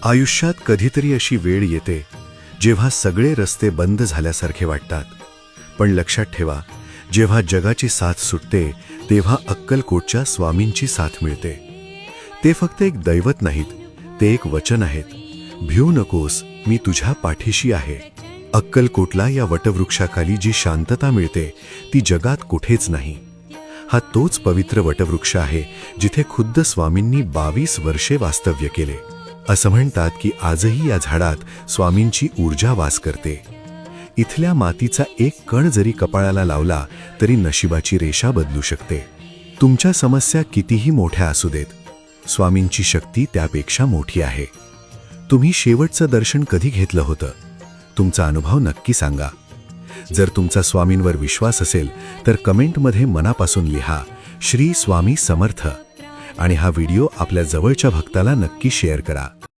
आयुष्यात कधीतरी अशी वेळ येते जेव्हा सगळे रस्ते बंद झाल्यासारखे वाटतात. पण लक्षात ठेवा, जेव्हा जगाची साथ सुटते तेव्हा अक्कलकोटच्या स्वामींची साथ मिळते. ते फक्त एक दैवत नाहीत, ते एक वचन आहेत. भिऊ नकोस, मी तुझ्या पाठीशी आहे. अक्कलकोटला या वटवृक्षाखाली जी शांतता मिळते ती जगात कुठेच नाही. हा तोच पवित्र वटवृक्ष आहे जिथे खुद्द स्वामींनी 22 वर्षे वास्तव्य केले. असं म्हणतात की आजही या झाडात स्वामींची ऊर्जा वास करते. इथल्या मातीचा एक कण जरी कपाळाला लावला तरी नशिबाची रेषा बदलू शकते. तुमच्या समस्या कितीही मोठ्या असू देत, स्वामींची शक्ती त्यापेक्षा मोठी आहे. तुम्ही शेवटचं दर्शन कधी घेतलं होतं? तुमचा अनुभव नक्की सांगा. जर तुमचा स्वामींवर विश्वास असेल तर कमेंटमध्ये मनापासून लिहा, श्री स्वामी समर्थ. आणि हा व्हिडिओ आपल्या जवळच्या भक्ताला नक्की शेअर करा.